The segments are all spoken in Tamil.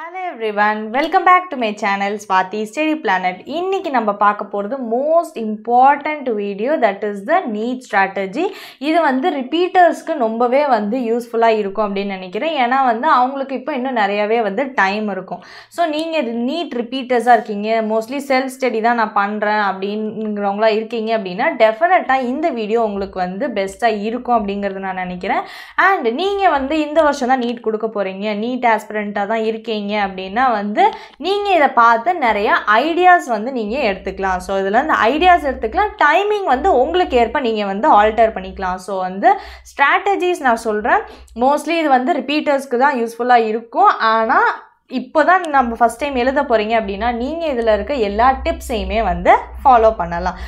Hello everyone, welcome back to my channel Swati Study Planet. இன்னைக்கு நம்ம பார்க்க போறது most important video, that is the NEET strategy. இது வந்து ரிப்பீட்டர்ஸ்க்கு ரொம்பவே வந்து யூஸ்ஃபுல்லா இருக்கும் அப்படினு நினைக்கிறேன். ஏனா வந்து அவங்களுக்கு இப்போ இன்னும் நிறையவே வந்து டைம் இருக்கும். சோ நீங்க NEET ரிப்பீட்டர்ஸா இருக்கீங்க, mostly self study தான் நான் பண்றேன் அப்படிங்கறவங்களா இருக்கீங்க அப்படினா டெஃபினட்டா இந்த வீடியோ உங்களுக்கு வந்து பெஸ்டா இருக்கும் அப்படிங்கறது நான் நினைக்கிறேன். and நீங்க வந்து இந்த வருஷம் தான் NEET கொடுக்க போறீங்க, NEET aspirant-ஆ தான் இருக்கீங்க அப்படினா வந்து நீங்க இத பார்த்து நிறைய ஐடியாஸ் வந்து நீங்க எடுத்துக்கலாம். சோ இதல அந்த ஐடியாஸ் எடுத்துக்கலாம், டைமிங் வந்து உங்களுக்கு ஏற்ப நீங்க வந்து ஆல்டர் பண்ணிக்கலாம். சோ வந்து ஸ்ட்ராட்டஜிஸ் நான் சொல்றேன், மோஸ்ட்லி இது வந்து ரிப்பீட்டர்ஸ்க்கு தான் யூஸ்ஃபுல்லா இருக்கும். ஆனா இப்போதான் நம்ம ஃபர்ஸ்ட் டைம் எழுத போறீங்க அப்படினா நீங்க இதல இருக்க எல்லா டிப்ஸையுமே வந்து ஃபாலோ பண்ணலாம்.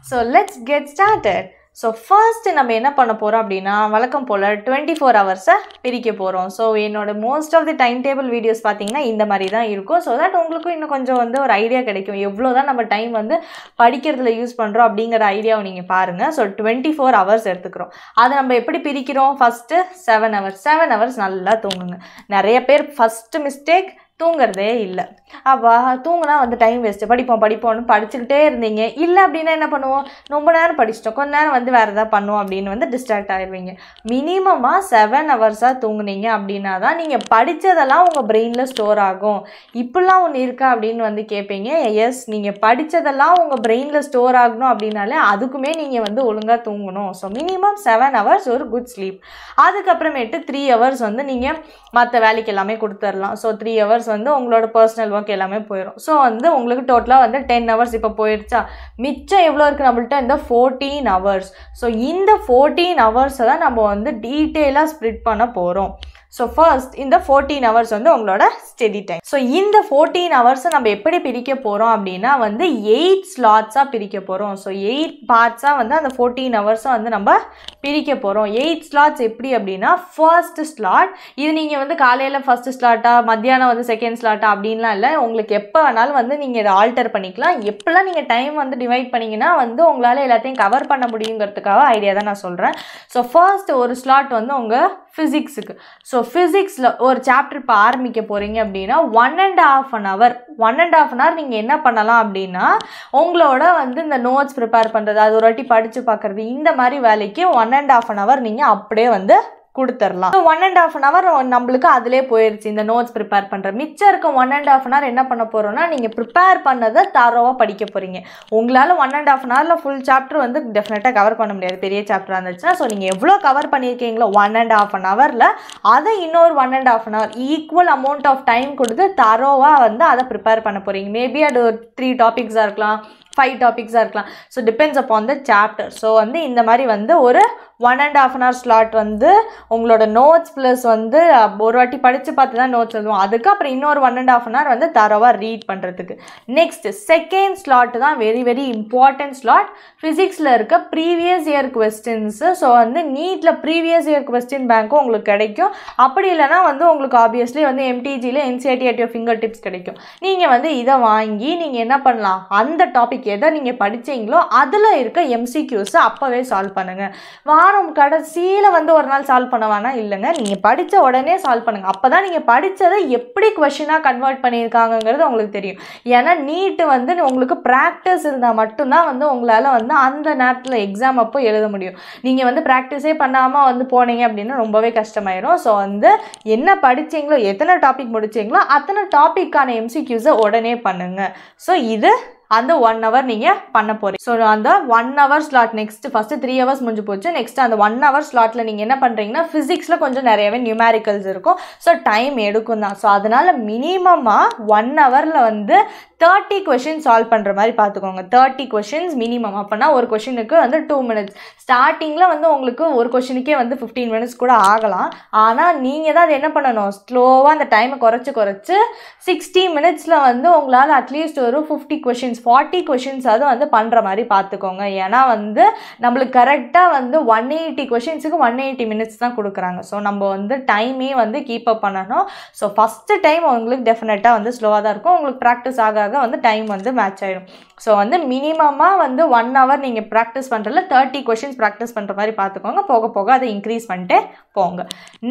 So let's get started. So first நம்ம என்ன பண்ண போறோம் அப்படினா வழக்கம் போல 24 hours பிரிக்க போறோம். So என்னோட most of the timetable videos பாத்தீங்கன்னா இந்த மாதிரி தான் இருக்கும். So that உங்களுக்கு இன்னும் கொஞ்சம் வந்து ஒரு ஐடியா கிடைக்கும், எவ்வளவுதான் நம்ம டைம் வந்து படிக்கிறதுல யூஸ் பண்றோம் அப்படிங்கற ஐடியாவை நீங்க பாருங்க. So 24 hours எடுத்துக்கிறோம். அதை நம்ம எப்படி பிரிக்கிறோம்? First 7 hours. 7 hours நல்லா தூங்குங்க. நிறைய பேர் first mistake தூங்குறதே இல்ல. அப்பா தூங்குனா வந்து டைம் வேஸ்ட், படிப்போம்னு படிச்சுக்கிட்டே இருந்தீங்க. இல்ல அப்படின்னா என்ன பண்ணுவோம், ரொம்ப நேரம் படிச்சிட்டோம், கொஞ்ச நேரம் வந்து வேற ஏதாவது பண்ணுவோம் அப்படின்னு வந்து டிஸ்ட்ராக்ட் ஆயிடுவீங்க. மினிமமா 7 ஹவர்ஸா தூங்குனீங்க அப்படின்னா தான் நீங்க படிச்சதெல்லாம் உங்க பிரெயின்ல ஸ்டோர் ஆகும். இப்படிலாம் ஒன்று இருக்கா அப்படின்னு வந்து கேட்பீங்க. எஸ், நீங்க படிச்சதெல்லாம் உங்க பிரெயின்ல ஸ்டோர் ஆகணும் அப்படின்னாலே அதுக்குமே நீங்க வந்து ஒழுங்கா தூங்கணும். ஸோ மினிமம் 7 ஹவர்ஸ் ஒரு குட் ஸ்லீப். அதுக்கப்புறமேட்டு 3 ஹவர்ஸ் வந்து நீங்க மற்ற வேலைக்கு எல்லாமே கொடுத்துடலாம். ஸோ 3 ஹவர்ஸ் வந்து உங்களோட பர்சனல் ஒர்க் எல்லாமே போயிடும். ஸோ வந்து உங்களுக்கு டோட்டலாக வந்து 10 ஹவர்ஸ் இப்போ போயிடுச்சா, மிச்சம் எவ்வளோ இருக்குது நம்மள்ட்ட? இந்த 14 ஹவர்ஸ். ஸோ இந்த 14 ஹவர்ஸை தான் நம்ம வந்து டீட்டெயிலாக ஸ்ப்ளிட் பண்ண போகிறோம். ஸோ ஃபர்ஸ்ட் இந்த 14 ஹவர்ஸ் வந்து உங்களோட ஸ்டடி டைம். ஸோ இந்த 14 ஹவர்ஸை நம்ம எப்படி பிரிக்க போகிறோம் அப்படின்னா வந்து 8 ஸ்லாட்ஸாக பிரிக்க போகிறோம். ஸோ 8 பார்ட்ஸாக வந்து அந்த 14 ஹவர்ஸை வந்து நம்ம பிரிக்க போகிறோம். 8 ஸ்லாட்ஸ் எப்படி அப்படின்னா, ஃபர்ஸ்ட் ஸ்லாட் இது நீங்கள் வந்து காலையில் ஃபர்ஸ்ட் ஸ்லாட்டா, மத்தியானம் வந்து செகண்ட் ஸ்லாட்டா அப்படின்லாம் இல்லை. உங்களுக்கு எப்போ வேணாலும் வந்து நீங்கள் இதை ஆல்டர் பண்ணிக்கலாம். எப்போல்லாம் நீங்கள் டைம் வந்து டிவைட் பண்ணிங்கன்னா வந்து உங்களால் எல்லாத்தையும் கவர் பண்ண முடியுங்கிறதுக்காக ஐடியா தான் நான் சொல்கிறேன். ஸோ ஃபர்ஸ்ட் ஒரு ஸ்லாட் வந்து உங்கள் ஃபிசிக்ஸுக்கு. ஸோ ஃபிசிக்ஸில் ஒரு சாப்டர் இப்போ ஆரம்பிக்க போகிறீங்க அப்படின்னா 1.5 hour நீங்கள் என்ன பண்ணலாம் அப்படின்னா, உங்களோட வந்து இந்த நோட்ஸ் ப்ரிப்பேர் பண்ணுறது, அது ஒரு வாட்டி படித்து பார்க்குறது, இந்த மாதிரி வேலைக்கு 1.5 hour நீங்கள் அப்படியே வந்து கொடுத்துடலாம். 1.5 hour நம்மளுக்கு அதிலே போயிடுச்சு இந்த நோட்ஸ் ப்ரிப்பேர் பண்ணுற. மிச்சம் இருக்க 1.5 hour என்ன பண்ண போகிறோம்னா, நீங்கள் ப்ரிப்பேர் பண்ணதை தரோவாக படிக்க போகிறீங்க. உங்களால் 1.5 hourல ஃபுல் சாப்டர் வந்து டெஃபினட்டாக கவர் பண்ண முடியாது, பெரிய சாப்டராக இருந்துச்சுன்னா. ஸோ நீங்கள் எவ்வளோ கவர் பண்ணியிருக்கீங்களோ 1.5 hourல அதை இன்னொரு 1.5 hour equal amount of time கொடுத்து தரோவாக வந்து அதை ப்ரிப்பேர் பண்ண போகிறீங்க. மேபி அது ஒரு 3 டாபிக்ஸாக இருக்கலாம், 5 டாபிக்ஸாக இருக்கலாம். So depends upon the chapter. So வந்து இந்த மாதிரி வந்து ஒரு 1.5 hour ஸ்லாட் வந்து உங்களோட நோட்ஸ் ப்ளஸ் வந்து ஒரு வாட்டி படித்து பார்த்து தான் நோட்ஸ் எழுதுவோம். அதுக்கப்புறம் இன்னொரு 1.5 hour வந்து தரவாக ரீட் பண்ணுறதுக்கு. நெக்ஸ்ட் செகண்ட் ஸ்லாட் தான் வெரி வெரி இம்பார்ட்டன்ட் ஸ்லாட். ஃபிசிக்ஸில் இருக்க ப்ரீவியஸ் இயர் கொஸ்டின்ஸு. ஸோ வந்து நீட்டில் ப்ரீவியஸ் இயர் கொஸ்டின் பேங்க்கும் உங்களுக்கு கிடைக்கும். அப்படி இல்லைனா வந்து உங்களுக்கு ஆப்வியஸ்லி வந்து எம்டிஜியில் NCERT at your fingertips கிடைக்கும். நீங்கள் வந்து இதை வாங்கி நீங்கள் என்ன பண்ணலாம், அந்த டாபிக் எதை நீங்கள் படித்தீங்களோ அதில் இருக்க எம்சிக்யூஸை அப்போவே சால்வ் பண்ணுங்கள். வாரம் கடைசியில் வந்து ஒரு நாள் சால்வ் பண்ண வேணாம், இல்லைங்க, நீங்கள் படித்த உடனே சால்வ் பண்ணுங்கள். அப்போ தான் நீங்கள் படித்ததை எப்படி கொஷினாக கன்வெர்ட் பண்ணியிருக்காங்கங்கிறது உங்களுக்கு தெரியும். ஏன்னா நீட்டு வந்து உங்களுக்கு ப்ராக்டிஸ் இருந்தால் மட்டும்தான் வந்து உங்களால் வந்து அந்த நேரத்தில் எக்ஸாம் அப்போ எழுத முடியும். நீங்கள் வந்து ப்ராக்டிஸே பண்ணாமல் வந்து போனீங்க அப்படின்னா ரொம்பவே கஷ்டமாயிரும். ஸோ வந்து என்ன படித்தீங்களோ, எத்தனை டாபிக் முடிச்சிங்களோ அத்தனை டாப்பிக்கான எம்சிக்யூஸை உடனே பண்ணுங்கள். ஸோ இது அந்த 1 hour நீங்க பண்ண போறீங்க. சோ அந்த 1 hour slot next first 3 hours முடிஞ்சு போச்சு. next அந்த 1 hour slotல நீங்க என்ன பண்றீங்கன்னா physicsல கொஞ்சம் நிறையவே numericals இருக்கும். சோ டைம் எடுக்கும் தான். சோ அதனால மினிமமா 1 hourல வந்து 30 கொஷின் சால்வ் பண்ணுற மாதிரி பார்த்துக்கோங்க. 30 கொஷின்ஸ் மினிமம். அப்போனா ஒரு கொஷினுக்கு வந்து 2 minutes. ஸ்டார்டிங்கில் வந்து உங்களுக்கு ஒரு கொஷினுக்கே வந்து 15 minutes கூட ஆகலாம். ஆனால் நீங்கள் தான் அது என்ன பண்ணணும், ஸ்லோவாக அந்த டைமை குறைச்சி 60 minutesல வந்து உங்களால் அட்லீஸ்ட் ஒரு 50 கொஷின்ஸ் 40 கொஷின்ஸ் அது வந்து பண்ணுற மாதிரி பார்த்துக்கோங்க. ஏன்னா வந்து நம்மளுக்கு கரெக்டாக வந்து 180 கொஷின்ஸுக்கு 180 minutes தான் கொடுக்குறாங்க. ஸோ நம்ம வந்து டைமே வந்து கீப் அப் பண்ணணும். ஸோ ஃபஸ்ட்டு டைம் உங்களுக்கு டெஃபினட்டாக வந்து ஸ்லோவாக தான் இருக்கும். உங்களுக்கு ப்ராக்டிஸ் ஆக வந்து டைம் வந்து மேட்ச் ஆகிடும். ஸோ வந்து மினிமமாக வந்து 1 hour நீங்கள் ப்ராக்டிஸ் பண்ணுறதுல 30 கொஷின்ஸ் ப்ராக்டிஸ் பண்ணுற மாதிரி பார்த்துக்கோங்க. போக போக அதை இன்க்ரீஸ் பண்ணிட்டே போங்க.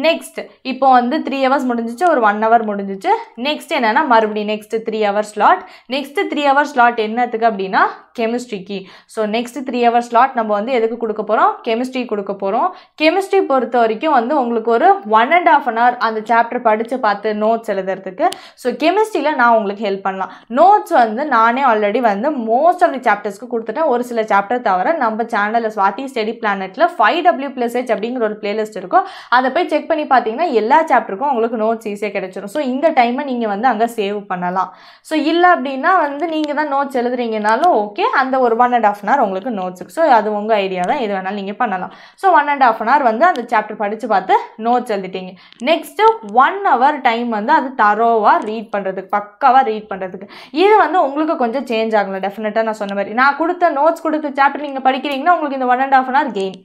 நெக்ஸ்ட் இப்போ வந்து 3 hours முடிஞ்சிச்சு, ஒரு 1 hour முடிஞ்சிச்சு. நெக்ஸ்ட் என்னென்னா மறுபடியும் next 3 hour slot. Next 3 hour slot என்னத்துக்கு அப்படின்னா கெமிஸ்ட்ரிக்கு. ஸோ நெக்ஸ்ட் 3 hour ஸ்லாட் நம்ம வந்து எதுக்கு கொடுக்க போகிறோம், கெமிஸ்ட்ரி கொடுக்க போகிறோம். கெமிஸ்ட்ரி பொறுத்த வரைக்கும் வந்து உங்களுக்கு ஒரு 1.5 hour அந்த சாப்டர் படித்து பார்த்து நோட்ஸ் எழுதுறதுக்கு. ஸோ கெமிஸ்ட்ரியில் நான் உங்களுக்கு ஹெல்ப் பண்ணலாம். நோட்ஸ் வந்து நானே ஆல்ரெடி வந்து மோஸ்ட் ஆஃப் தி சாப்டர்ஸ்க்கு கொடுத்துட்டேன். ஒரு சில சாப்டர் தவிர நம்ம சேனலில் ஸ்வாதி ஸ்டடி பிளானெட்டில் 5W+H அப்படிங்கிற ஒரு பிளேலிஸ்ட் இருக்கும். அதை போய் செக் பண்ணி பார்த்தீங்கன்னா எல்லா சாப்டருக்கும் உங்களுக்கு நோட்ஸ் ஈஸியாக கிடைச்சிடும். ஸோ இந்த டைமை நீங்கள் வந்து அங்கே சேவ் பண்ணலாம். ஸோ இல்லை அப்படின்னா வந்து நீங்கள் தான் நோட்ஸ் எழுதுறீங்கனாலும் ஓகே, அந்த ஒரு 1.5 hour உங்களுக்கு நோட்ஸுக்கு. ஸோ அது உங்கள் ஐடியா தான், எது வேணாலும் நீங்கள் பண்ணலாம். ஸோ 1.5 hour வந்து அந்த சாப்டர் படித்து பார்த்து நோட்ஸ் எழுதிட்டீங்க. நெக்ஸ்ட்டு 1 hour டைம் வந்து அது தரோவாக ரீட் பண்ணுறதுக்கு, பக்காவாக ரீட் பண்ணுறதுக்கு. இது வந்து உங்களுக்கு கொஞ்சம் சேஞ்ச் ஆகலாம் டெஃபினட்டாக. நான் சொன்ன மாதிரி நான் கொடுத்த நோட்ஸ் கொடுத்த சாப்டர் நீங்கள் படிக்கிறீங்கன்னா உங்களுக்கு இந்த 1.5 hour கெயின்.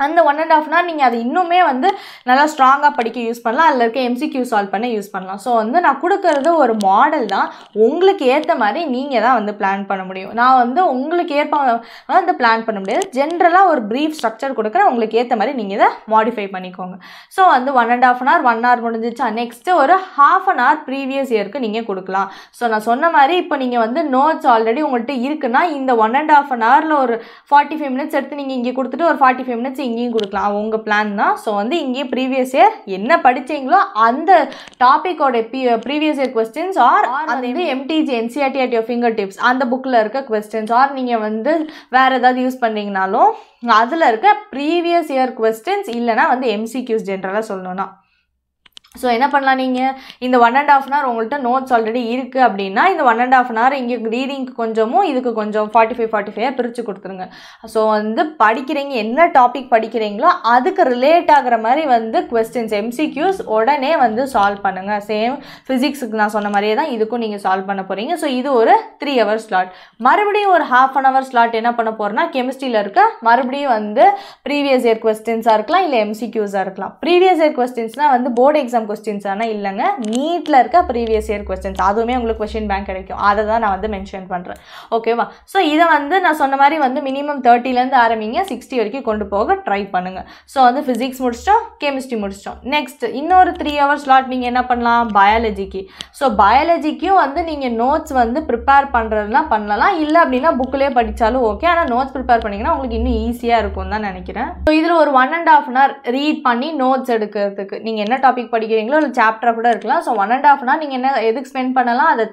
அந்த 1.5 hour நீங்கள் அதை இன்னுமே வந்து நல்லா ஸ்ட்ராங்காக படிக்க யூஸ் பண்ணலாம். அதில் இருக்க MCQ சால்வ் பண்ண யூஸ் பண்ணலாம். ஸோ வந்து நான் கொடுக்கறது ஒரு மாடல் தான், உங்களுக்கு ஏற்ற மாதிரி நீங்கள் தான் வந்து பிளான் பண்ண முடியும். நான் வந்து உங்களுக்கு ஏற்ப வந்து பிளான் பண்ண முடியாது. ஜென்ரலாக ஒரு ப்ரீஃப் ஸ்ட்ரக்சர் கொடுக்குறேன், உங்களுக்கு ஏற்ற மாதிரி நீங்கள் இதை மாடிஃபை பண்ணிக்கோங்க. ஸோ வந்து 1.5 hour 1 hour முடிஞ்சிச்சா. நெக்ஸ்ட்டு ஒரு 1/2 hour ப்ரீவியஸ் இயருக்கு நீங்கள் கொடுக்கலாம். ஸோ நான் சொன்ன மாதிரி இப்போ நீங்கள் வந்து நோட்ஸ் ஆல்ரெடி உங்கள்கிட்ட இருக்குன்னா இந்த 1.5 hourல ஒரு 45 minutes எடுத்து நீங்கள் இங்கே கொடுத்துட்டு ஒரு 45 minutes இங்கேயும் கொடுக்கலாம். உங்கள் பிளான் தான். ஸோ வந்து இங்கேயே ப்ரீவியஸ் இயர் என்ன படித்தீங்களோ அந்த டாப்பிக்கோட ப்ரீவியஸ் இயர் கொஸ்டின்ஸ் ஆர் அந்த வந்து MTG NCERT at your fingertips அந்த புக்கில் இருக்க கொஸ்டின்ஸ் ஆர் நீங்கள் வந்து வேறு ஏதாவது யூஸ் பண்ணிங்கனாலும் அதில் இருக்க ப்ரீவியஸ் இயர் கொஸ்டின்ஸ், இல்லைனா வந்து MCQs ஜென்ரலாக சொல்லணும்னா. ஸோ என்ன பண்ணலாம், நீங்கள் இந்த 1.5 hour உங்கள்கிட்ட நோட்ஸ் ஆல்ரெடி இருக்குது அப்படின்னா இந்த 1.5 hour இங்கே ரீடிங்க்கு கொஞ்சமும் இதுக்கு கொஞ்சம் 45 பிரித்து கொடுத்துருங்க. ஸோ வந்து படிக்கிறீங்க, என்ன டாபிக் படிக்கிறீங்களோ அதுக்கு ரிலேட் ஆகிற மாதிரி வந்து கொஸ்டின்ஸ் MCQs உடனே வந்து சால்வ் பண்ணுங்கள். சேம் ஃபிசிக்ஸுக்கு நான் சொன்ன மாதிரியே தான் இதுக்கும் நீங்கள் சால்வ் பண்ண போகிறீங்க. ஸோ இது ஒரு 3 hour ஸ்லாட். மறுபடியும் ஒரு 1/2 hour ஸ்லாட் என்ன பண்ண போகிறோன்னா கெமிஸ்ட்ரியில் இருக்க மறுபடியும் வந்து ப்ரீவியஸ் இயர் கொஸ்டின்ஸாக இருக்கலாம், இல்லை MCQஸாக இருக்கலாம். ப்ரீவியஸ் இயர் கொஸ்டின்ஸ்னால் வந்து போர்டு எக்ஸாம் கொஸ்டின்ஸ் ஆனால் இல்லைங்க, நீட்டில் இருக்க ப்ரீவியஸ் இயர் கொஸ்டின்ஸ், அதுவுமே உங்களுக்கு கொஸ்டின் பேங்க் கிடைக்கும். அதை தான் நான் வந்து மென்ஷன் பண்ணுறேன். ஓகேவா? ஸோ இதை வந்து நான் சொன்ன மாதிரி வந்து மினிமம் 30லேருந்து ஆரம்பிங்க, 60 வரைக்கும் கொண்டு போக ட்ரை பண்ணுங்கள். ஸோ வந்து ஃபிசிக்ஸ் முடிச்சிட்டோம், கெமிஸ்ட்ரி முடிச்சிட்டோம். நெக்ஸ்ட் இன்னொரு 3 hour ஸ்லாட் நீங்கள் என்ன பண்ணலாம், பயாலஜிக்கு. ஸோ பயாலஜிக்கும் வந்து நீங்கள் நோட்ஸ் வந்து ப்ரிப்பேர் பண்ணுறதுலாம் பண்ணலாம், இல்லை அப்படின்னா புக்கிலே படித்தாலும் ஓகே. ஆனால் நோட்ஸ் ப்ரிப்பேர் பண்ணிங்கன்னா உங்களுக்கு இன்னும் ஈஸியாக இருக்கும் தான் நினைக்கிறேன். ஸோ இதில் ஒரு 1.5 hour ரீட் பண்ணி நோட்ஸ் எடுக்கிறதுக்கு நீங்கள் என்ன டாபிக் படிக்கிறீங்களோ ஒரு சாப்டராக கூட இருக்கலாம். ஸோ 1.5 hour நீங்கள் என்ன எதுக்கு ஸ்பெண்ட் பண்ணலாம், அதை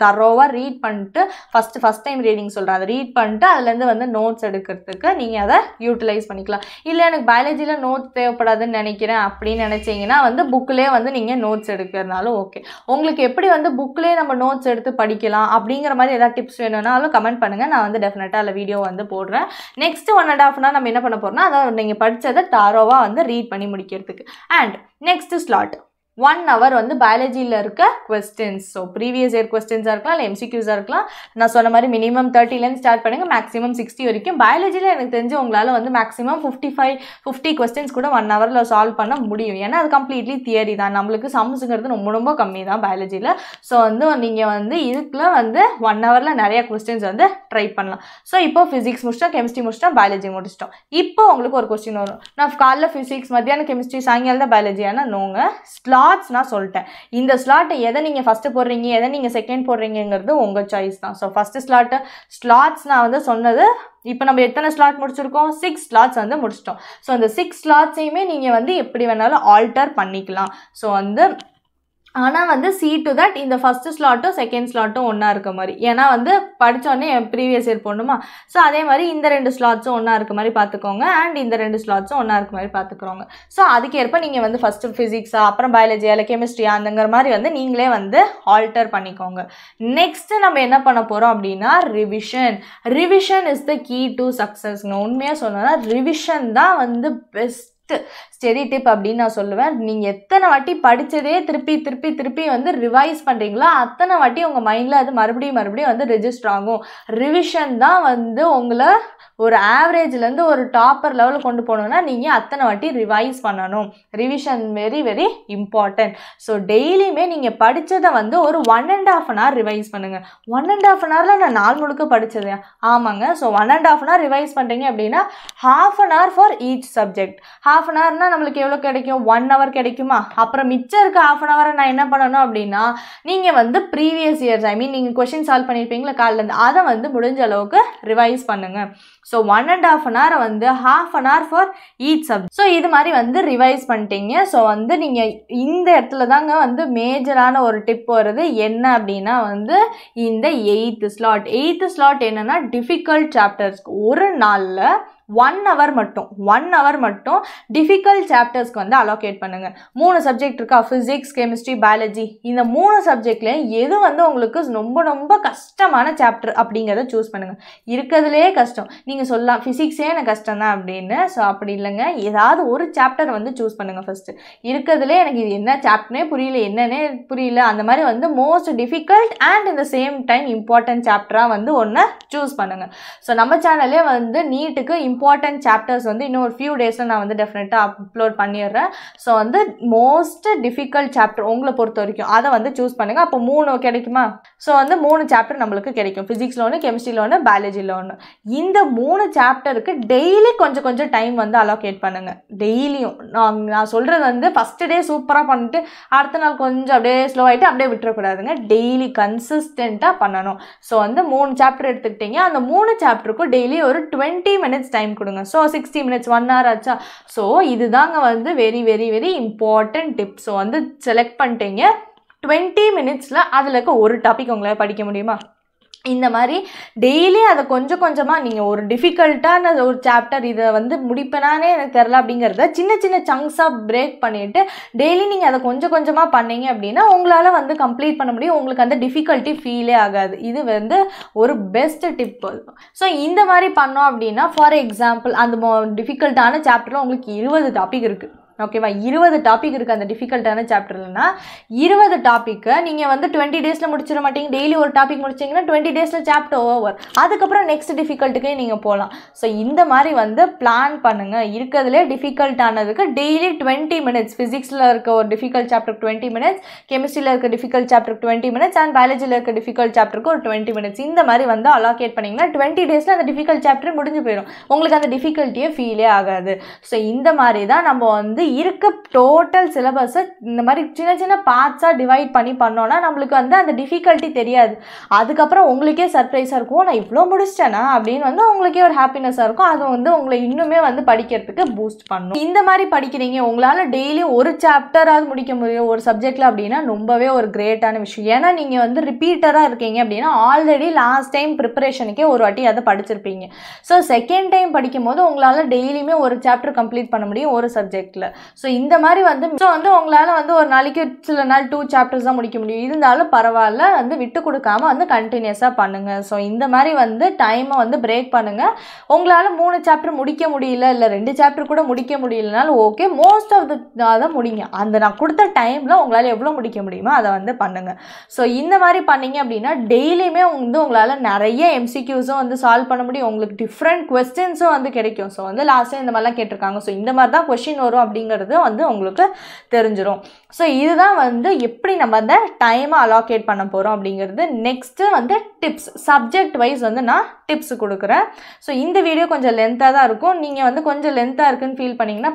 தரோவாக ரீட் பண்ணிட்டு ஃபஸ்ட் டைம் ரீடிங் சொல்கிறேன், அதை ரீட் பண்ணிட்டு அதுலேருந்து வந்து நோட்ஸ் எடுக்கிறதுக்கு நீங்கள் அதை யூட்டிலைஸ் பண்ணிக்கலாம். இல்லை எனக்கு பயாலஜியில் நோட்ஸ் தேவைப்படாதுன்னு நினைக்கிறேன் அப்படின்னு நினச்சிங்கன்னா வந்து புக்கிலே வந்து நீங்கள் நோட்ஸ் எடுக்கிறதுனாலும் ஓகே. உங்களுக்கு எப்படி வந்து புக்கிலே நம்ம நோட்ஸ் எடுத்து படிக்கலாம் அப்படிங்கிற மாதிரி ஏதாவது டிப்ஸ் வேணும்னாலும் கமெண்ட் பண்ணுங்கள், நான் வந்து டெஃபினட்டாக அதில் வீடியோ வந்து போடுறேன். நெக்ஸ்ட் 1.5 hour நம்ம என்ன பண்ண போகிறோம்னா அதை நீங்கள் படித்ததை தரோவாக வந்து ரீட் பண்ணி முடிக்கிறதுக்கு. அண்ட் நெக்ஸ்ட் ஸ்லாட் 1 hour வந்து பயாலஜியில் இருக்க கொஸ்டின்ஸ். ஸோ ப்ரீவியஸ் இயர் கொஸ்டின்ஸாக இருக்கலாம், இல்லை MCQஸாக இருக்கலாம். நான் சொன்ன மாதிரி மினிமம் 30லேருந்து ஸ்டார்ட் பண்ணுங்கள், மேக்ஸிமம் 60 வரைக்கும். பயாலஜியில் எனக்கு தெரிஞ்சு உங்களால் வந்து மேக்ஸிமம் 50 கொஸ்டின்ஸ் கூட 1 hourல சால்வ் பண்ண முடியும். ஏன்னா அது கம்ப்ளீட்லி தியரி தான், நம்மளுக்கு சம்ஸுங்கிறது ரொம்ப கம்மி தான் பயாலஜியில். ஸோ வந்து நீங்கள் வந்து இதுக்குள்ள வந்து 1 hourல நிறைய கொஸ்டின்ஸ் வந்து ட்ரை பண்ணலாம். ஸோ இப்போ ஃபிசிக்ஸ் முடிச்சிட்டோம், கெமிஸ்ட்ரி முடிச்சிட்டோம், பயாலஜி முடிச்சிட்டோம். இப்போ உங்களுக்கு ஒரு கொஸ்டின் வரும், நான் காலைல ஃபிசிக்ஸ், மத்தியானம் கெமிஸ்ட்ரி, சாயங்காலம் தான் பயாலஜி. ஆனால் நோங்க, ஸ்லாட்ஸ் நான் சொல்லிட்டேன். இந்த ஸ்லாட்டை எதை நீங்கள் ஃபஸ்ட்டு போடுறீங்க, எதை நீங்கள் செகண்ட் போடுறீங்கிறது உங்கள் சாய்ஸ் தான். ஸோ ஃபஸ்ட்டு ஸ்லாட்ஸ் நான் வந்து சொன்னது. இப்போ நம்ம எத்தனை ஸ்லாட் முடிச்சிருக்கோம், 6 ஸ்லாட்ஸ் வந்து முடிச்சிட்டோம். ஸோ அந்த 6 ஸ்லாட்ஸையுமே நீங்கள் வந்து எப்படி வேணாலும் ஆல்டர் பண்ணிக்கலாம். ஸோ வந்து ஆனால் வந்து to that இந்த ஃபஸ்ட்டு ஸ்லாட்டும் செகண்ட் ஸ்லாட்டும் ஒன்றா இருக்க மாதிரி, ஏன்னா வந்து படித்தோடனே ப்ரீவியஸ் இயர் போடணுமா, ஸோ அதே மாதிரி இந்த 2 ஸ்லாட்ஸும் ஒன்றா இருக்க மாதிரி பார்த்துக்கோங்க, அண்ட் இந்த 2 ஸ்லாட்ஸும் ஒன்றா இருக்க மாதிரி பார்த்துக்கிறோங்க. ஸோ அதுக்கேற்ப நீங்கள் வந்து ஃபஸ்ட்டு ஃபிசிக்ஸா அப்புறம் பயாலஜியா இல்லை கெமிஸ்ட்ரியா அந்தங்கிற மாதிரி வந்து நீங்களே வந்து ஆல்டர் பண்ணிக்கோங்க. நெக்ஸ்ட்டு நம்ம என்ன பண்ண போகிறோம் அப்படின்னா revision is the key to சக்ஸஸ்ங்க. உண்மையாக சொல்லணும்னா ரிவிஷன் தான் வந்து பெஸ்ட் ஸ்டெடி டிப் அப்படின்னு நான் சொல்லுவேன். நீங்கள் எத்தனை வாட்டி படித்ததே திருப்பி வந்து ரிவைஸ் பண்ணுறீங்களோ அத்தனை வாட்டி உங்கள் மைண்டில் அது மறுபடியும் வந்து ரெஜிஸ்டர் ஆகும். ரிவிஷன் தான் வந்து உங்களை ஒரு ஆவரேஜ்லேருந்து ஒரு டாப்பர் லெவலில் கொண்டு போகணுன்னா நீங்கள் அத்தனை வாட்டி ரிவைஸ் பண்ணணும். Revision very very important. So டெய்லியுமே நீங்கள் படித்ததை வந்து ஒரு 1.5 hour ரிவைஸ் பண்ணுங்கள். 1.5 hour நான் நாள் முழுக்க படித்தது ஆமாங்க. ஸோ 1.5 hour ரிவைஸ் பண்ணுறீங்க அப்படின்னா ½ hour ஃபார் ஈச் சப்ஜெக்ட். ½ hourனா நம்மளுக்கு எவ்வளோ கிடைக்கும்? 1 hour கிடைக்குமா? அப்புறம் மிச்சம் இருக்க ½ hour நான் என்ன பண்ணணும் அப்படின்னா நீங்கள் வந்து ப்ரீவியஸ் இயர்ஸ் நீங்கள் கொஷின் சால்வ் பண்ணியிருப்பீங்களா காலிலேருந்து, அதை வந்து முடிஞ்ச அளவுக்கு ரிவைஸ் பண்ணுங்கள். ஸோ 1.5 hour வந்து ½ hour for each subject. So இது மாதிரி வந்து ரிவைஸ் பண்ணிட்டீங்க. ஸோ வந்து நீங்கள் இந்த இடத்துல தாங்க வந்து மேஜரான ஒரு டிப் வருது. என்ன அப்படின்னா வந்து இந்த 8th ஸ்லாட் என்னன்னா டிஃபிகல்ட் சாப்டர்ஸ்க்கு ஒரு நாளில் 1 hour மட்டும் டிஃபிகல்ட் சாப்டர்ஸ்க்கு வந்து அலோகேட் பண்ணுங்கள். 3 சப்ஜெக்ட் இருக்கா, ஃபிசிக்ஸ் கெமிஸ்ட்ரி பயாலஜி, இந்த 3 சப்ஜெக்ட்லேயும் எது வந்து உங்களுக்கு ரொம்ப கஷ்டமான சாப்டர் அப்படிங்கிறத சூஸ் பண்ணுங்கள். இருக்கிறதுலே கஷ்டம் நீங்கள் சொல்லலாம் ஃபிசிக்ஸே எனக்கு கஷ்டம் தான் அப்படின்னு. ஸோ அப்படி இல்லைங்க, ஏதாவது ஒரு சாப்டர் வந்து சூஸ் பண்ணுங்கள். ஃபஸ்ட்டு இருக்கிறதுலே எனக்கு இது என்ன சாப்டர்னே புரியல அந்த மாதிரி வந்து மோஸ்ட் டிஃபிகல்ட் அண்ட் இந்த சேம் டைம் இம்பார்ட்டன்ட் சாப்டராக வந்து ஒன்று சூஸ் பண்ணுங்கள். ஸோ நம்ம சேனல்லே வந்து நீட்டுக்கு இம்பார்ட்டன்ட் சாப்டர்ஸ் வந்து இன்னும் ஒரு ஃபியூ டேஸில் நான் வந்து டெஃபினட்டாக அப்லோட் பண்ணிடுறேன். ஸோ வந்து மோஸ்ட் டிஃபிகல்ட் சாப்டர் உங்களை பொறுத்த வரைக்கும் அதை வந்து சூஸ் பண்ணுங்கள். அப்போ 3 கிடைக்குமா? ஸோ வந்து 3 சாப்டர் நம்மளுக்கு கிடைக்கும். ஃபிசிக்ஸில் ஒன்று, கெமிஸ்ட்ரியில் ஒன்று, பயாலஜியில் ஒன்று. இந்த 3 சாப்டருக்கு டெய்லி கொஞ்சம் டைம் வந்து அலோகேட் பண்ணுங்கள். டெய்லியும் நான் சொல்கிறது வந்து ஃபஸ்ட்டு டே சூப்பராக பண்ணிட்டு அடுத்த நாள் கொஞ்சம் அப்படியே ஸ்லோ ஆகிட்டு அப்படியே விட்டுறக்கூடாதுங்க. டெய்லி கன்சிஸ்டண்ட்டாக பண்ணணும். ஸோ வந்து 3 சாப்டர் எடுத்துக்கிட்டீங்க, அந்த 3 சாப்டருக்கும் டெய்லி ஒரு 20 minutes டைம் கொடுங்க. ஸோ 60 minutes 1 hour ஆச்சா. ஸோ இதுதாங்க வந்து வெரி இம்பார்ட்டன்ட் டிப். ஸோ வந்து செலக்ட் பண்ணிட்டீங்க 20 minutesல அதில் இருக்க ஒரு டாபிக் உங்களால் படிக்க முடியுமா? இந்த மாதிரி டெய்லி அதை கொஞ்சமாக நீங்கள் ஒரு டிஃபிகல்ட்டான ஒரு சாப்டர் இதை வந்து முடிப்பேனானே எனக்கு தெரில அப்படிங்கிறத சின்ன சங்க்ஸாக பிரேக் பண்ணிவிட்டு டெய்லி நீங்கள் அதை கொஞ்சமாக பண்ணீங்க அப்படின்னா உங்களால் வந்து கம்ப்ளீட் பண்ண முடியும். உங்களுக்கு அந்த டிஃபிகல்ட்டி ஃபீலே ஆகாது. இது வந்து ஒரு பெஸ்ட் டிப். ஸோ இந்த மாதிரி பண்ணோம் அப்படின்னா ஃபார் எக்ஸாம்பிள் அந்த டிஃபிகல்ட்டான சாப்டரில் உங்களுக்கு 20 டாபிக் இருக்குது. ஓகேவா? 20 டாபிக் இருக்குது அந்த டிஃபிகல்ட்டான சாப்டர்லனா 20 டாப்பிக்கை நீங்கள் வந்து 20 டேஸில் முடிச்சிட மாட்டீங்க. டெய்லி ஒரு டாபிக் முடிச்சிங்கன்னா 20 டேஸில் சாப்டர் ஓவர். அதுக்கப்புறம் நெக்ஸ்ட் டிஃபிகல்ட்டுக்கே நீங்கள் போகலாம். ஸோ இந்த மாதிரி வந்து பிளான் பண்ணுங்கள். இருக்கிறதுலே டிஃபிகல்ட்டானதுக்கு டெய்லி 20 minutes, ஃபிசிக்ஸில் இருக்க ஒரு டிஃபிகல்ட் சாப்டருக்கு 20 minutes, கெமிஸ்ட்ரியில் இருக்க டிஃபிகல்ட் சாப்டருக்கு 20 minutes அண்ட் பயாலஜியில் இருக்க டிஃபிகல்ட் சாப்டருக்கு ஒரு 20 minutes. இந்த மாதிரி வந்து அலோகேட் பண்ணிங்கன்னா 20 டேஸில் அந்த டிஃபிகல்ட் சாப்டர் முடிஞ்சு போயிடும். உங்களுக்கு அந்த டிஃபிகல்ட்டியே ஃபீலே ஆகாது. ஸோ இந்த மாதிரி தான் நம்ம வந்து இருக்க டோட்டல் சிலபஸை இந்த மாதிரி சின்ன பார்ட்ஸாக டிவைட் பண்ணோன்னா நம்மளுக்கு வந்து அந்த டிஃபிகல்ட்டி தெரியாது. அதுக்கப்புறம் உங்களுக்கே சர்ப்ரைஸாக இருக்கும், நான் இவ்வளோ முடிச்சிட்டேனா அப்படின்னு வந்து உங்களுக்கே ஒரு ஹாப்பினஸாக இருக்கும். அது வந்து உங்களை இன்னுமே வந்து படிக்கிறதுக்கு பூஸ்ட் பண்ணும். இந்த மாதிரி படிக்கிறீங்க, உங்களால் டெய்லி ஒரு சாப்டராவது முடிக்க முடியும் ஒரு சப்ஜெக்டில் அப்படின்னா ரொம்பவே ஒரு கிரேட்டான விஷயம். ஏன்னா நீங்கள் வந்து ரிப்பீட்டராக இருக்கீங்க அப்படின்னா ஆல்ரெடி லாஸ்ட் டைம் ப்ரிப்பரேஷனுக்கே ஒரு வாட்டி அதை படிச்சிருப்பீங்க. ஸோ செகண்ட் டைம் படிக்கும் போது உங்களால் டெய்லியுமே ஒரு சாப்டர் கம்ப்ளீட் பண்ண முடியும் ஒரு சப்ஜெக்டில். ஸோ இந்த மாதிரி வந்து உங்களால் வந்து ஒரு நாளைக்கு சில நாள் 2 chapters தான் முடிக்க முடியும். இருந்தாலும் பரவாயில்ல, வந்து விட்டு கொடுக்காம வந்து கண்டினியூஸாக பண்ணுங்கள். ஸோ இந்த மாதிரி வந்து டைமை வந்து பிரேக் பண்ணுங்கள். உங்களால் 3 chapter முடிக்க முடியல, இல்லை 2 chapter கூட முடிக்க முடியலனாலும் ஓகே, மோஸ்ட் ஆஃப் அதை முடிங்க. அந்த நான் கொடுத்த டைமில் உங்களால் எவ்வளோ முடிக்க முடியுமோ அதை வந்து பண்ணுங்கள். ஸோ இந்த மாதிரி பண்ணிங்க அப்படின்னா டெய்லியுமே வந்து உங்களால் நிறைய MCQஸும் வந்து சால்வ் பண்ண முடியும். உங்களுக்கு டிஃப்ரெண்ட் கொஸ்டின்ஸும் வந்து கிடைக்கும். ஸோ வந்து லாஸ்ட்டாக இந்த மாதிரிலாம் கேட்டிருக்காங்க, ஸோ இந்த மாதிரி தான் கொஸ்டின் வரும் அப்படிங்கிறது வந்து உங்களுக்கு தெரிஞ்சிடும். ஸோ இதுதான் வந்து எப்படி நம்ம அந்த டைமை அலோகேட் பண்ண போகிறோம் அப்படிங்கிறது. நெக்ஸ்ட்டு வந்து டிப்ஸ், சப்ஜெக்ட் வைஸ் வந்து நான் டிப்ஸ் கொடுக்குறேன். ஸோ இந்த வீடியோ கொஞ்சம் லென்த்தாக தான் இருக்கும். நீங்கள் வந்து கொஞ்சம் லென்த்தாக இருக்குன்னு ஃபீல் பண்ணிங்கன்னா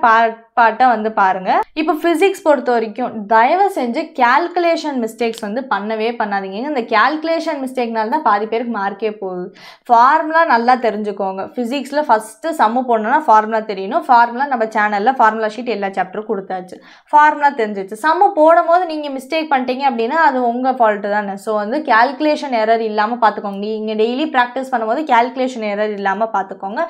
பார்ட்டாக வந்து பாருங்கள். இப்போ ஃபிசிக்ஸ் பொறுத்த வரைக்கும் தயவு செஞ்சு கேல்குலேஷன் மிஸ்டேக்ஸ் வந்து பண்ணவே பண்ணாதீங்க. இந்த கேல்குலேஷன் மிஸ்டேக்னால தான் பாதி பேருக்கு மார்க்கே போகுது. ஃபார்முலா நல்லா தெரிஞ்சுக்கோங்க. ஃபிசிக்ஸில் ஃபஸ்ட்டு சம்மு போடணும்னா ஃபார்முலா தெரியணும். ஃபார்முலா நம்ம சேனலில் ஃபார்முலா ஷீட் எல்லா சாப்டரும் கொடுத்தாச்சு, ஃபார்முலா தெரிஞ்சிச்சு. சம்ம போடும்போது நீங்கள் மிஸ்டேக் பண்ணிட்டீங்க அப்படின்னா அது உங்கள் ஃபால்ட்டு தானே. ஸோ வந்து கேல்குலேஷன் எரர் இல்லாமல் பார்த்துக்கோங்க. நீங்கள் டெய்லி ப்ராக்டிஸ் பண்ணும்போது கேல்குலேஷன் எரர் இல்லாமல் பார்த்துக்கோங்க.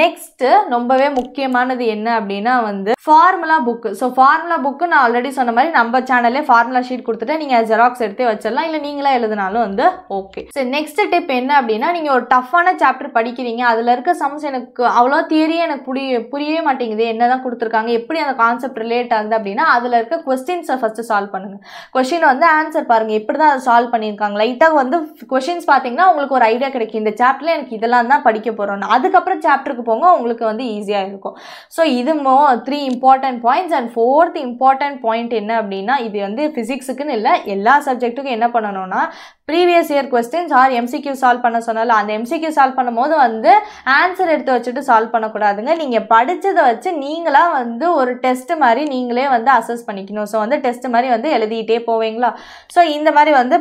நெக்ஸ்ட்டு ரொம்பவே முக்கியமானது என்ன அப்படின்னா வந்து formula book. So formula book நான் ஆல்ரெடி சொன்ன மாதிரி நம்ம சேனல்லே ஃபார்முலா ஷீட் கொடுத்துட்டு நீங்கள் ஜெராக்ஸ் எடுத்து வச்சிடலாம், இல்லை நீங்களா எழுதினாலும் வந்து ஓகே. ஸோ நெக்ஸ்ட் டிப் என்ன அப்படின்னா, நீங்கள் ஒரு டஃப்பான சாப்டர் படிக்கிறீங்க, அதில் இருக்க சம்ஸ் எனக்கு அவ்வளோ தியரியே எனக்கு புரியவே மாட்டேங்குது, என்ன தான் கொடுத்துருக்காங்க, எப்படி அந்த கான்செப்ட் ரிலேட் ஆகுது அப்படின்னா அதில் இருக்க கொஸ்டின்ஸை ஃபஸ்ட்டு சால்வ் பண்ணுங்கள். கொஸ்டின் வந்து ஆன்சர் பாருங்கள், எப்படி தான் அதை சால்வ் பண்ணியிருக்காங்க. லைட்டாக வந்து கொஸ்டின்ஸ் பார்த்தீங்கன்னா உங்களுக்கு ஒரு ஐடியா கிடைக்கும், இந்த சாப்டரில் எனக்கு இதெல்லாம் தான் படிக்க போகிறோன்னு. அதுக்கப்புறம் சாப்டருக்கு போங்க, உங்களுக்கு வந்து ஈஸியாக இருக்கும். ஸோ இது 3 important points. And 4th important point என்ன அப்படின்னா, இது வந்து ஃபிசிக்ஸுக்குன்னு இல்லை, எல்லா சப்ஜெக்ட்டுக்கும் என்ன பண்ணணும்னா previous year questions or MCQ solve பண்ண சொன்னால அந்த எம்சிக்யூ சால்வ் பண்ணும்போது வந்து ஆன்சர் எடுத்து வச்சுட்டு சால்வ் பண்ணக்கூடாதுங்க. நீங்கள் படித்ததை வச்சு நீங்களாக வந்து ஒரு டெஸ்ட் மாதிரி நீங்களே வந்து அசஸ் பண்ணிக்கணும். ஸோ வந்து டெஸ்ட் மாதிரி வந்து எழுதிட்டே போவீங்களா. ஸோ இந்த மாதிரி வந்து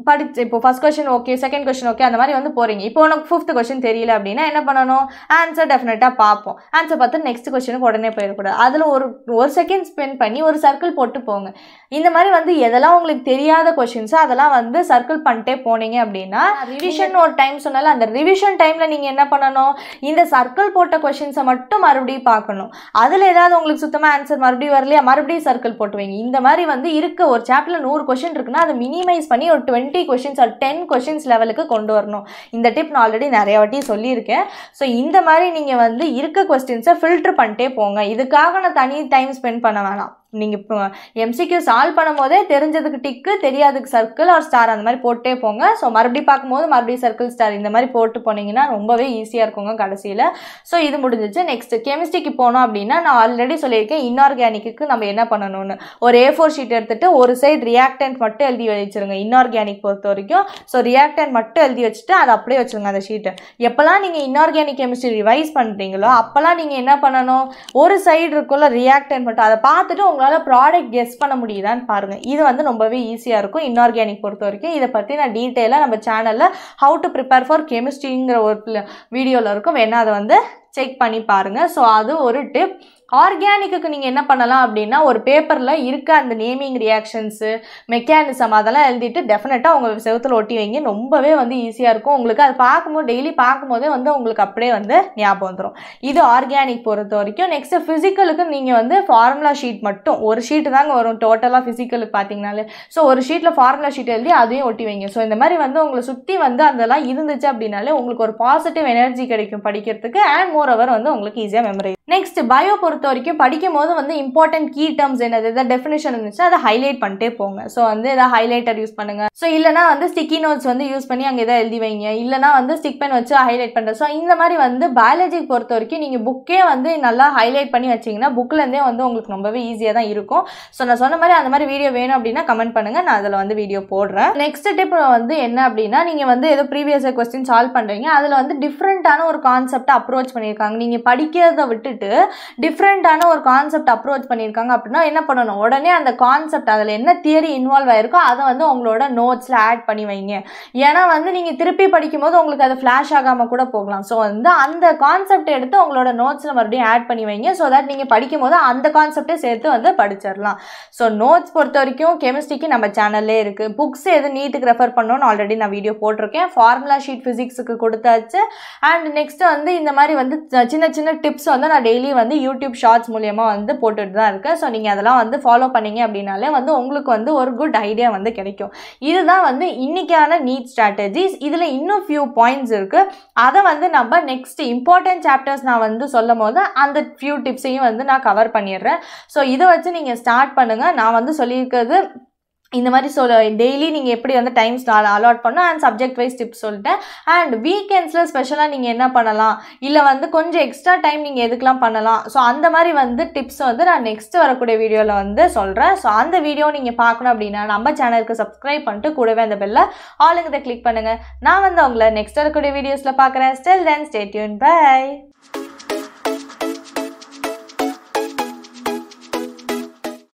படிச்சு இப்போ first question okay, second question okay, அந்த மாதிரி வந்து போகிறீங்க. இப்போ உனக்கு 5th கொஸ்டின் தெரியல அப்படின்னா என்ன பண்ணணும், ஆன்சர் டெஃபினட்டாக பார்ப்போம். ஆன்சர் பார்த்து நெக்ஸ்ட் கொஸ்டினுக்கு உடனே போயிடக்கூடாது. அதில் ஒரு செகண்ட் ஸ்பெண்ட் பண்ணி ஒரு சர்க்கிள் போட்டு போங்க. இந்த மாதிரி வந்து எதெல்லாம் உங்களுக்கு தெரியாத கொஸ்டின்ஸோ அதெல்லாம் வந்து சர்க்கிள் பண்ணிட்டே போனீங்க அப்படின்னா ரிவிஷன் ஒரு டைம் சொன்னால அந்த ரிவிஷன் டைமில் நீங்கள் என்ன பண்ணணும், இந்த சர்க்கிள் போட்ட கொஸ்டின்ஸை மட்டும் மறுபடியும் பார்க்கணும். அதில் ஏதாவது உங்களுக்கு சுத்தமாக ஆன்சர் மறுபடியும் வரலையா, மறுபடியும் சர்க்கிள் போட்டு வைங்க. இந்த மாதிரி வந்து இருக்க ஒரு சாப்டரில் 100 கொஸ்டின் இருக்குன்னா அதை மினிமைஸ் பண்ணி ஒரு 20 கொஸ்டின்ஸ் ஆர் 10 கொஸ்டின்ஸ் லெவலுக்கு கொண்டு வரணும். இந்த டிப் நான் ஆல்ரெடி நிறைய வாட்டி சொல்லியிருக்கேன். ஸோ இந்த மாதிரி நீங்கள் வந்து இருக்க கொஸ்டின்ஸை ஃபில்டர் பண்ணிட்டே போங்க. இதுக்காக நான் தனி டைம் ஸ்பெண்ட் பண்ண வேணாம். நீங்கள் இப்போ எம்சிக்யூ சால்வ் பண்ணும் போதே தெரிஞ்சதுக்கு டிக்கு, தெரியாதுக்கு சர்க்கிள் ஆர் ஸ்டார் அந்த மாதிரி போட்டே போங்க. ஸோ மறுபடியும் பார்க்கும்போது மறுபடியும் சர்க்கிள் ஸ்டார் இந்த மாதிரி போட்டு போனீங்கன்னா ரொம்பவே ஈஸியாக இருக்குங்க கடைசியில். ஸோ இது முடிஞ்சிச்சு. நெக்ஸ்ட் கெமிஸ்ட்ரிக்கு போனோம் அப்படின்னா நான் ஆல்ரெடி சொல்லியிருக்கேன் இன்ஆர்கானிக்கு நம்ம என்ன பண்ணணும்னு. ஒரு A4 ஷீட் எடுத்துகிட்டு ஒரு சைடு ரியாக்டன்ட் மட்டும் எழுதி வச்சுருங்க இன்ஆர்கானிக் பொறுத்த வரைக்கும். ஸோ ரியாக்டன்ட் மட்டும் எழுதி வச்சுட்டு அதை அப்படியே வச்சுருங்க அந்த ஷீட்டை. எப்போல்லாம் நீங்கள் இன்ஆர்கானிக் கெமிஸ்ட்ரி ரிவைஸ் பண்ணுறீங்களோ அப்போல்லாம் நீங்கள் என்ன பண்ணணும், ஒரு சைடு இருக்குள்ள ரியாக்டன்ட் மட்டும் அதை பார்த்துட்டு உங்களால் ப்ராடக்ட் கெஸ் பண்ண முடியுதான்னு பாருங்கள். இது வந்து ரொம்பவே ஈஸியாக இருக்கும் இன்ஆர்கானிக் பொறுத்த வரைக்கும். இதை பற்றி நான் டீட்டெயிலாக நம்ம சேனலில் ஹவு டு ப்ரிப்பேர் ஃபார் கெமிஸ்ட்ரிங்கிற ஒரு வீடியோவில் இருக்கும், வேணால் அதை வந்து செக் பண்ணி பாருங்கள். ஸோ அது ஒரு டிப். ஆர்கானிக்கு நீங்கள் என்ன பண்ணலாம் அப்படின்னா ஒரு பேப்பரில் இருக்க அந்த நேமிங் ரியாக்ஷன்ஸு மெக்கானிசம் அதெல்லாம் எழுதிட்டு டெஃபினட்டாக உங்கள் செவத்தில் ஒட்டி வைங்க. ரொம்பவே வந்து ஈஸியாக இருக்கும் உங்களுக்கு. அது பார்க்கும்போது டெய்லி பார்க்கும்போதே வந்து உங்களுக்கு அப்படியே வந்து ஞாபகம் வந்துடும். இது ஆர்கானிக் பொறுத்த வரைக்கும். நெக்ஸ்ட்டு ஃபிசிக்கலுக்கு நீங்கள் வந்து ஃபார்முலா ஷீட் மட்டும் ஒரு ஷீட்டு தாங்க வரும் டோட்டலாக ஃபிசிக்கலுக்கு பார்த்தீங்கனாலே. ஸோ ஒரு ஷீட்டில் ஃபார்முலா ஷீட் எழுதி அதையும் ஒட்டி வைங்க. ஸோ இந்த மாதிரி வந்து உங்களை சுற்றி வந்து அதெல்லாம் இருந்துச்சு அப்படின்னாலே உங்களுக்கு ஒரு பாசிட்டிவ் எனர்ஜி கிடைக்கும் படிக்கிறதுக்கு. அண்ட் மோர் ஓவர் வந்து உங்களுக்கு ஈஸியாக மெமரி. நெக்ஸ்ட் பயோ பொறுத்த வரைக்கும் படிக்கும் போது வந்து இம்பார்ட்டன்ட் கீ டேர்ம்ஸ் என்னது எதாவது டெஃபினேஷன் இருந்துச்சுன்னா அதை ஹைலைட் பண்ணிட்டே போங்க. ஸோ வந்து எதாவது ஹைலைட்டர் யூஸ் பண்ணுங்க. ஸோ இல்லைனா வந்து ஸ்டிக்கி நோட்ஸ் வந்து யூஸ் பண்ணி அங்கே எதாவது எழுதி வைங்க, இல்லைனா வந்து ஸ்டிக் பென் வச்சு ஹைலைட் பண்ணுறது. ஸோ இந்த மாதிரி வந்து பயாலஜி பொறுத்த வரைக்கும் நீங்கள் புக்கே வந்து நல்லா ஹைலைட் பண்ணி வச்சிங்கன்னா புக்லேருந்தே வந்து உங்களுக்கு ரொம்பவே ஈஸியாக தான் இருக்கும். ஸோ நான் சொன்ன மாதிரி அந்த மாதிரி வீடியோ வேணும் அப்படின்னா கமெண்ட் பண்ணுங்கள், நான் அதில் வந்து வீடியோ போடுறேன். நெக்ஸ்ட் டிப் வந்து என்ன அப்படின்னா, நீங்கள் வந்து ஏதோ ப்ரீவியஸ் கொஸ்டின் சால்வ் பண்ணுறீங்க, அதில் வந்து டிஃப்ரெண்ட்டான ஒரு கான்செப்டை அப்ரோச் பண்ணியிருக்காங்க. நீங்கள் படிக்கிறத விட்டுட்டு டிஃப்ரெண்டான ஒரு கான்செப்ட் அப்ரோச் பண்ணியிருக்காங்க அப்படின்னா என்ன பண்ணணும், உடனே அந்த கான்செப்ட் அதில் என்ன தியரி இன்வால்வ் ஆயிருக்கோ அதை வந்து உங்களோட நோட்ஸில் ஆட் பண்ணி வைங்க. ஏன்னா வந்து நீங்கள் திருப்பி படிக்கும்போது உங்களுக்கு அது ஃப்ளாஷ் ஆகாமல் கூட போகலாம். ஸோ வந்து அந்த கான்செப்ட் எடுத்து உங்களோட நோட்ஸில் மறுபடியும் ஆட் பண்ணி வைங்க. ஸோ தட் நீங்கள் படிக்கும் போது அந்த கான்செப்டே சேர்த்து வந்து படிச்சிடலாம். ஸோ நோட்ஸ் பொறுத்த வரைக்கும் கெமிஸ்ட்ரிக்கு நம்ம சேனல்லே இருக்குது. புக்ஸ் எது நீட்டுக்கு ரெஃபர் பண்ணணும்னு ஆல்ரெடி நான் வீடியோ போட்டிருக்கேன். ஃபார்முலா ஷீட் ஃபிசிக்ஸுக்கு கொடுத்தாச்சு. அண்ட் நெக்ஸ்ட் வந்து இந்த மாதிரி வந்து சின்ன சின்ன டிப்ஸ் வந்து நான் டெய்லி வந்து யூடியூப் ஷார்ட்ஸ் மூலியமாக வந்து போட்டுட்டு தான் இருக்கேன். ஸோ நீங்கள் அதெல்லாம் வந்து ஃபாலோ பண்ணீங்க அப்படின்னாலே வந்து உங்களுக்கு வந்து ஒரு குட் ஐடியா வந்து கிடைக்கும். இதுதான் வந்து இன்னைக்கான நீட் ஸ்ட்ராட்டஜிஸ். இதில் இன்னும் ஃபியூ பாயிண்ட்ஸ் இருக்குது. அதை வந்து நம்ம நெக்ஸ்ட் இம்பார்ட்டன்ட் சாப்டர்ஸ் நான் வந்து சொல்லும் போது அந்த ஃபியூ டிப்ஸையும் வந்து நான் கவர் பண்ணிடுறேன். ஸோ இதை வச்சு நீங்கள் ஸ்டார்ட் பண்ணுங்கள். நான் வந்து சொல்லியிருக்கிறது இந்த மாதிரி டெய்லி நீங்கள் எப்படி வந்து டைம்ஸ் அலாட் பண்ணணும் அண்ட் சப்ஜெக்ட் வைஸ் டிப்ஸ் சொல்லிட்டேன். அண்ட் வீக்கெண்ட்ஸில் ஸ்பெஷலாக நீங்கள் என்ன பண்ணலாம், இல்லை வந்து கொஞ்சம் எக்ஸ்ட்ரா டைம் நீங்கள் எதுக்கெலாம் பண்ணலாம், ஸோ அந்த மாதிரி வந்து டிப்ஸ் வந்து நான் நெக்ஸ்ட் வரக்கூடிய வீடியோவில் வந்து சொல்கிறேன். ஸோ அந்த வீடியோ நீங்கள் பார்க்கணும் அப்படின்னா நம்ம சேனலுக்கு சப்ஸ்கிரைப் பண்ணிட்டு கூடவே அந்த பெல்ல ஆளுங்க கிளிக் பண்ணுங்கள். நான் வந்து உங்களை நெக்ஸ்ட் வரக்கூடிய வீடியோஸில் பார்க்குறேன். Still then stay tune. By.